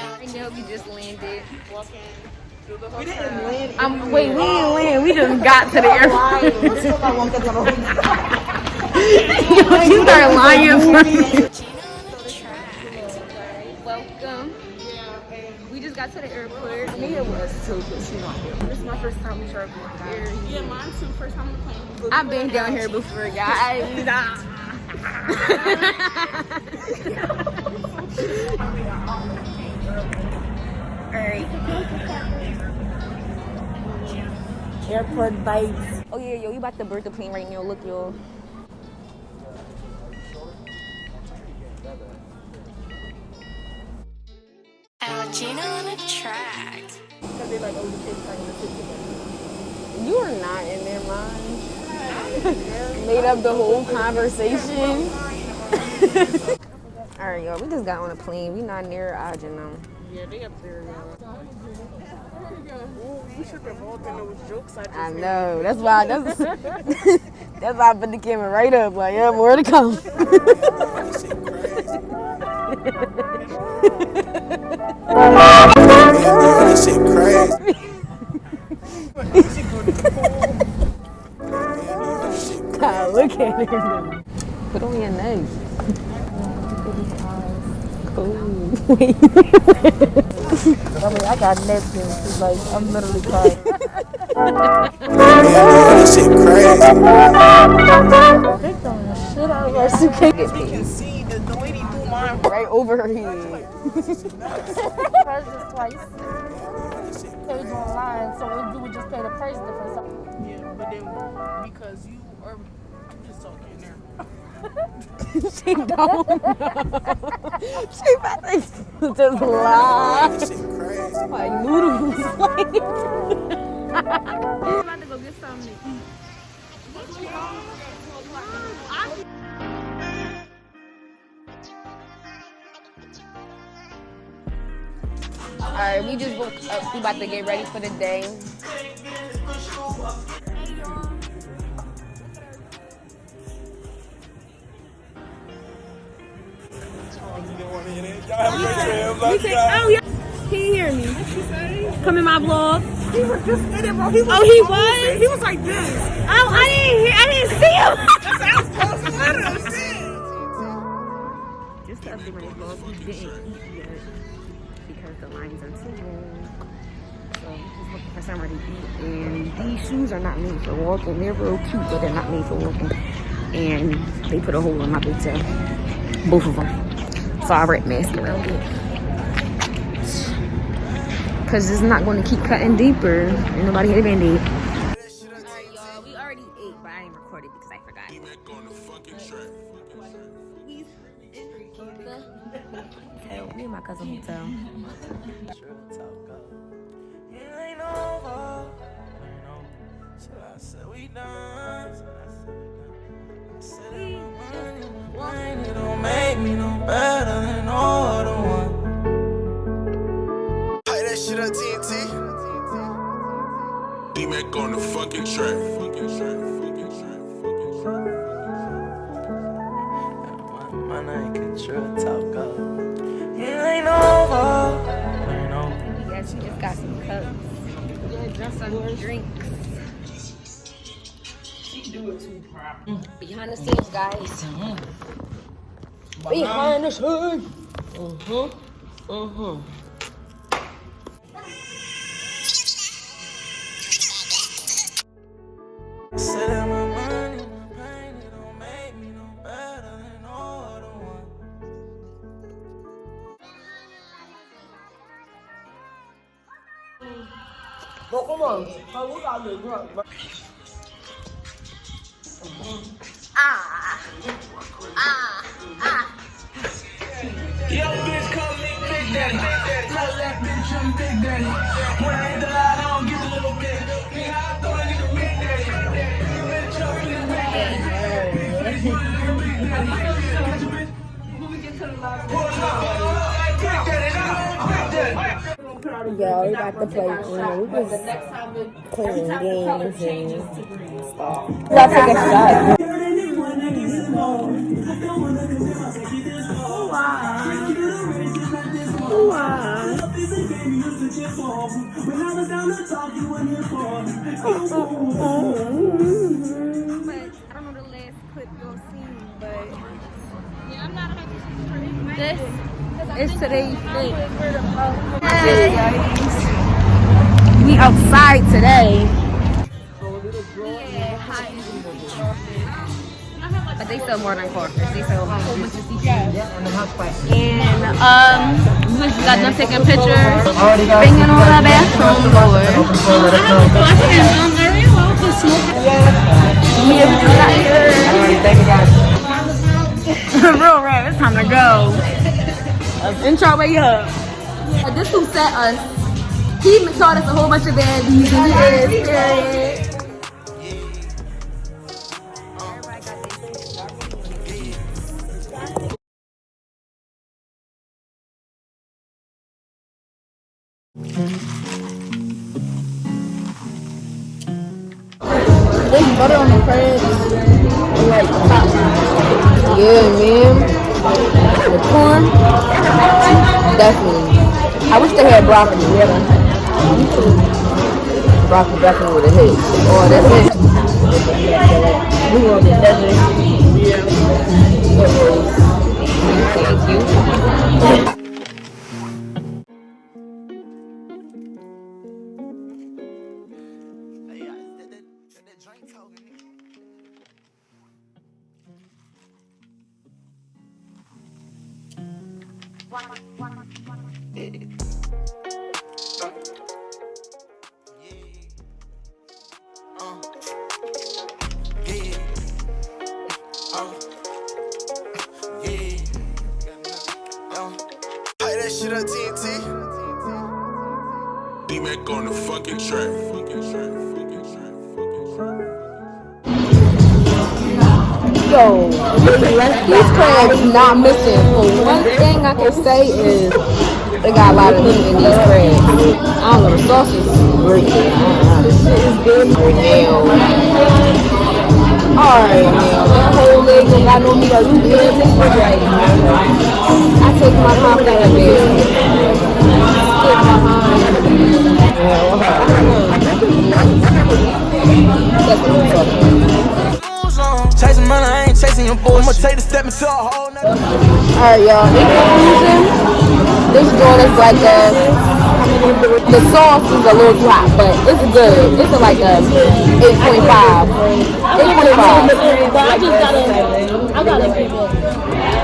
I know we just landed. We didn't land. Wait, we didn't land. We just got to the airport. You start lying for me. Welcome. We just got to the airport. Mia was too, but she not here. This is my first time we traveling. Yeah, mine too. First time I'm playing. I've been down here before, guys. Alright. Airport vibes. Oh yeah, yo, you about to birth the plane right now. Look, yo. Gina on the track. Because they like, oh, the kids starting to sit together. You are not in their mind. Made up the whole conversation. Alright, y'all, we just got on a plane. We not near Ajinam. Yeah, they up there now. We should have all been those jokes I know. That's why. That's why I put the camera right up. Like, yeah, more to come. That shit crazy. God, look at her. Put on your nose. Cool. I mean, I got napkins. It's like, I'm literally crying. That shit crazy. They throwing the shit out of our suitcase. You can see the way he threw mine. Right over her head. Purchased twice. Paid online, so you would just pay the price difference. Yeah, but then because you are, I'm just talking there. She don't know. She about to just lie. That shit crazy. Like noodles. Like. I'm about to go get something to eat. Alright, we just woke up. We about to get ready for the day. Oh yeah, he hear me. Come in my vlog. He was just in it, bro. He was he was? He was like this. Oh, I didn't see him. Just to update my vlog, we didn't eat yet because the lines are too long. So just looking for somewhere to eat. And these shoes are not made for walking. They're real cute, but they're not made for walking. And they put a hole in my big toe. Both of them. So I wrapped mask around it. Because it's not going to keep cutting deeper. Ain't nobody hit a band-aid. Alright, y'all. We already ate, but I didn't record it because I forgot. Me and my cousin hotel. It don't make me no better than all the one. Play that shit on TNT. D-Mac on the fucking track. My name control talk up. It ain't over. Yes, we just got some cups. Just some drinks. Behind the scenes, guys. Behind the scenes. Said that my money, my pain, it don't make me no better than all the one. Well, come on. Oh, we got the drunk. Yo, bitch, call me Big Daddy. Tell that bitch I'm Big Daddy. When I hit the line, I don't give a little bit. Nigga, I thought I need a Big Daddy. You bitch, I'm Big Daddy. Big bitch, wanna nigga Big Daddy. Get your bitch. When we get to the line, pull it up. Big Daddy, now I'm Big Daddy. Y'all, we got the plate. We just playing games and stuff. Y'all take a shot. Wow. Baby, used to cheer for me. When I was down to talk, you weren't here for me. But I don't know the last clip you'll see, but This it's today's thing. We outside today. But they sell more than coffee. They sell a whole bunch of seafood. And we just got done taking pictures, bringing all the bathroom over. Real rap, it's time to go. Intro way up. This who set us. He taught us a whole bunch of baddies and he is, period. There's butter on the crabs. Like top. Yeah, man. The corn, definitely. I wish they had broccoli. Yeah. Broccoli definitely would have hit. Oh, that's it. We will get that. Thank you. That shit on TNT. D-Mac on the fucking track. Yo, these crabs not missing. But one thing I can say is they got a lot of meat in these crabs. I don't know, the sauce is great. This shit is good. Now, alright, now that whole leg don't got no meat. Are you good? This is right. I take my time out of it. Skip my mind. That's what I'm talking about. Chasing money, I ain't chasing your bullshit. I'ma take the step into a whole nother. Alright, y'all. In conclusion, this joint is like the sauce is a little too hot, but it's good. It's like a 8.5. 8.5. But I gotta keep it.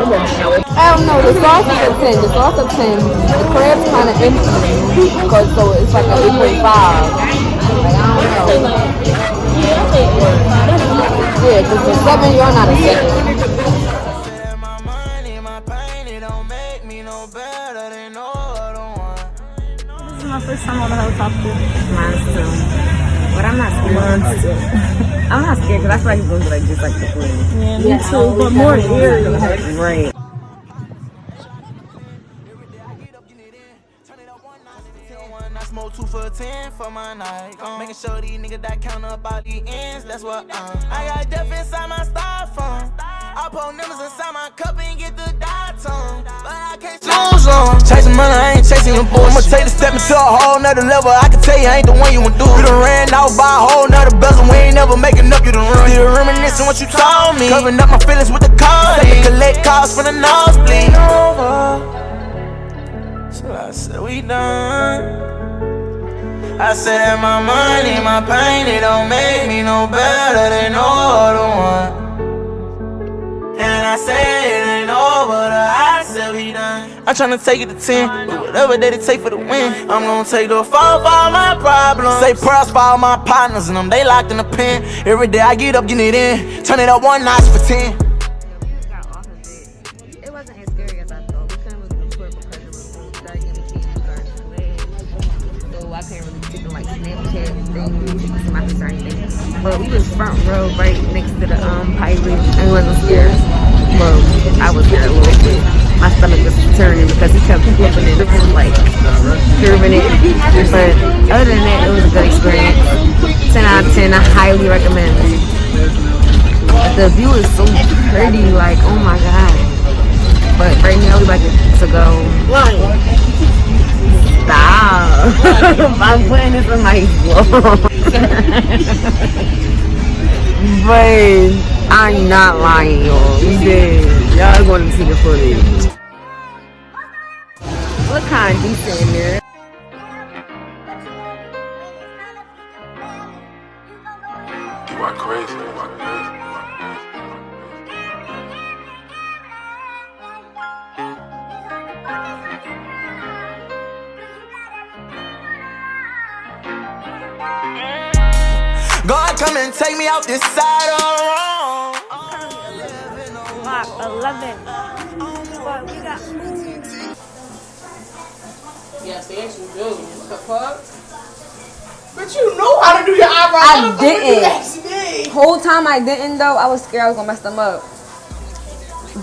I don't know. The sauce is a 10. The sauce is 10. The crab's kind of empty, because so it's like a 8.5. Like, I don't know. Yeah, because the 7, you're not a 7. My money, my pain, it don't make me no better than no other one. This is my first time on the helicopter. Mine's too. But I'm not scared. I'm not scared because I feel like it's going to be like just like the plane. Yeah, me too, but more eerie. Right. I smoke 2 for 10 for my night. Making sure these niggas that count up all these ends. That's what I got death inside my styrofoam. I pour numbers inside my cup and get the dot on. But I can't lose on. Chasing money, I ain't chasing your bullshit. I'ma take the step into a whole nother level. I can tell you I ain't the one you want to do. You done ran out by a whole nother bezel. We ain't never making up, you done run. Still reminiscing what you told me. Covering up my feelings with the card. Say collect calls from the nosebleed. Over. So I said we done. I said that my money, my pain, it don't make me no better than no other one. And I said it ain't over, I said we done. I'm tryna take it to 10, but whatever that it take for the win, I'm gonna take the fall for all my problems. Say prayers for all my partners and them, they locked in the pen. Every day I get up, get it in, turn it up 1 notch for 10. Got off of it. It wasn't as scary as I thought. We couldn't really record because it was so dark and we can't use our flash. So I couldn't really take the like Snapchat thing, my face or anything. But we was front row right next to the pilot and we wasn't scared. Well, I was scared a little bit. My stomach was turning because he kept flipping it. It was like curving it. But other than that, it was a good experience. 10 out of 10, I highly recommend it. The view is so pretty, like, oh my god. But right now we about to go. Stop. I'm putting this in my vlog. But I'm not lying, y'all. We did. Y'all going to see the footage. Look kind of decent in there. You are crazy. God come and take me out this side of the room. Block 11. But we got Yes, they actually do. What the fuck? But you know how to do your eyebrows. I How the fuck would you didn't. ask me? Whole time I didn't though. I was scared I was gonna mess them up.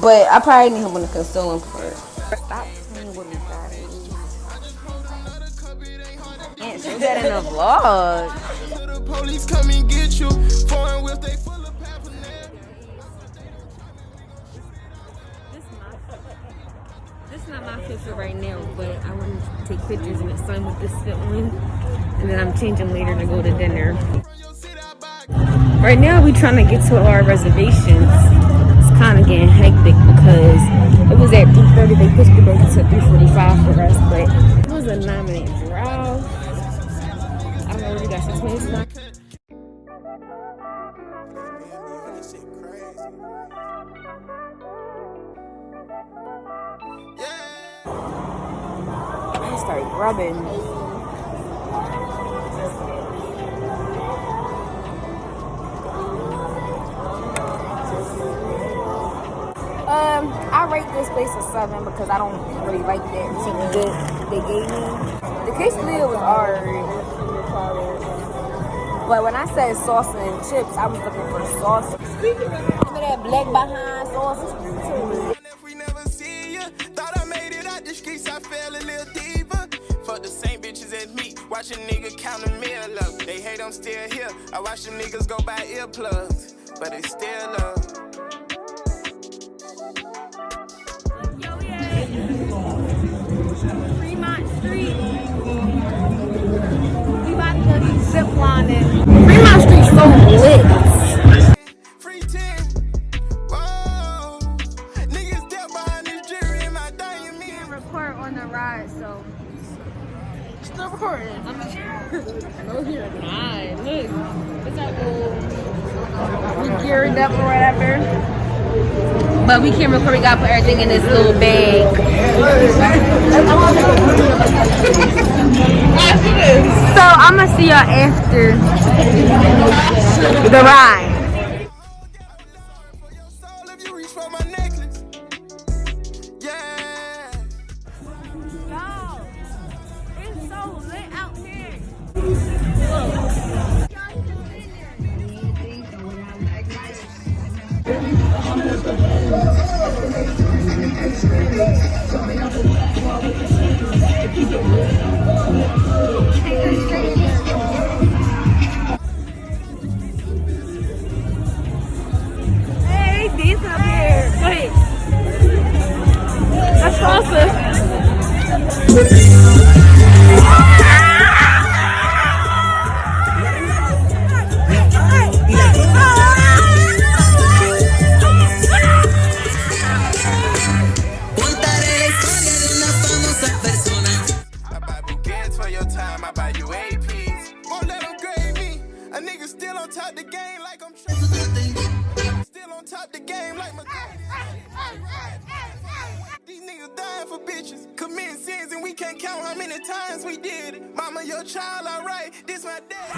But I probably need him to conceal them for it. Stop playing with me, guys. Can't say that in a vlog. The police come and get you. Foreign wheels, they full of paraphernalia. This is not my fit for right now, but I want to take pictures in the sun with this fit on. And then I'm changing later to go to dinner. Right now we trying to get to our reservations. It's kind of getting hectic because it was at 3:30. They pushed it back to 3:45 for us, but it was a 9-minute drive. I don't know where we got 6 minutes now. I started grubbing. I rate this place a 7 because I don't really like that chicken dip they gave me. The quesadilla was alright, but when I said sauce and chips, I was looking for sauce. Remember that black behind sauce? If we never see you, thought I made it out the streets, I fell a little deeper. Fuck the same bitches as me, watch a nigga count a meal up. They hate I'm still here, I watch them niggas go buy earplugs, but it's still up. Fremont Street. We about to go do zip lining. Fremont Street's so lit. Free 10. Whoa. Niggas dead behind this jury in my diamond. Me Record on the ride, so. Still recording. No, you're not. Look, it's our little. We geared up or whatever. But we can't record. We gotta put everything in this little bag. So I'm gonna see y'all after the ride. for your soul if you reach for my necklace. Yeah. Yo, it's so lit out here. Hey, these up here. Wait. That's closer. I buy bouquets for your time, I buy you APs. Won't let them grade me. A nigga still on top the game like I'm still on top the game like my These niggas dying for bitches, committing sins, and we can't count how many times we did it. Mama, your child, alright, this my dad.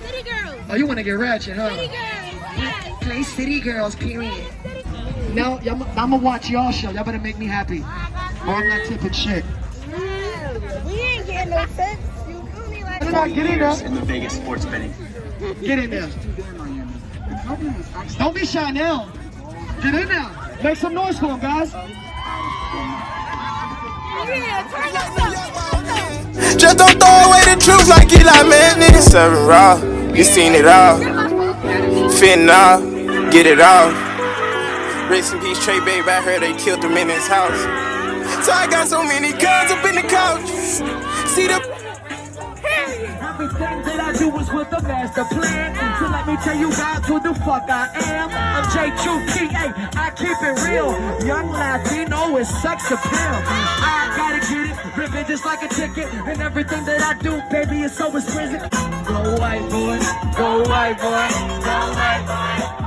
City girls. Oh, you want to get ratchet, huh? City girls. Yes. Play City Girls, period. No, I'm gonna watch y'all show. Y'all better make me happy. Or I'm not tipping shit. We ain't getting no tips. You feel me? Like Get in there. in the Vegas sports betting. Get in there. Don't be shy now. Get in there. Make some noise for them, guys. Just don't throw away the truth like Eli Manning. 7 raw, you seen it all. Fitting off, get it off. Rest in peace, Trey, babe. I heard they killed him in his house. So I got so many guns up in the couch. See the everything that I do is with a master plan. So let me tell you guys who the fuck I am. I'm J2PA, I keep it real. Young Latino with sex appeal. I gotta get it, ripping just like a ticket. And everything that I do, baby, is so exquisite. Go white boy, go white boy, go white boy.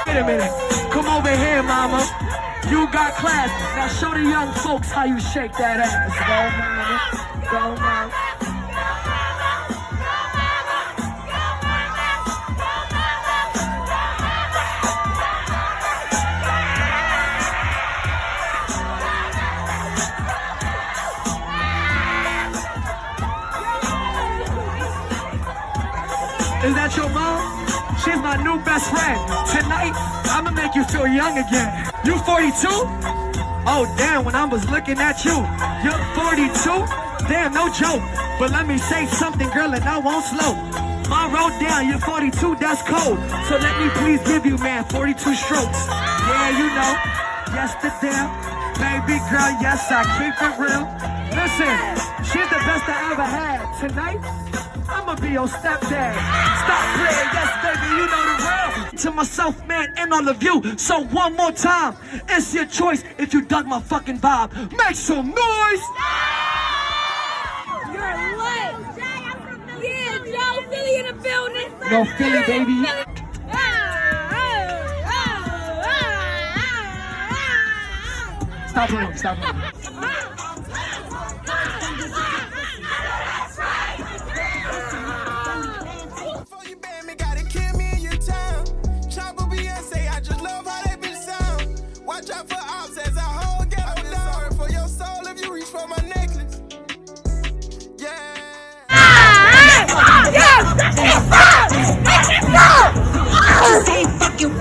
Wait a minute, come over here, mama. You got class. Now show the young folks how you shake that ass. Go, mama. Go, mama. Is that your mom? She's my new best friend. Tonight, I'ma make you feel young again. You 42? Oh damn, when I was looking at you, you're 42? Damn, no joke. But let me say something, girl, and I won't slow. I wrote down, you're 42, that's cold. So let me please give you, man, 42 strokes. Yeah, you know, yes the damn. Baby girl, yes, I keep it real. Listen, she's the best I ever had. Tonight, I'ma be your stepdad. Stop playing, yes, baby, you know the real. To myself, man, and all of you. So one more time, it's your choice if you dug my fucking vibe. Make some noise! You're lit! Yeah, Joe, Philly in the building! No Philly, baby. Stop playing, stop playing. Watch out for ops as I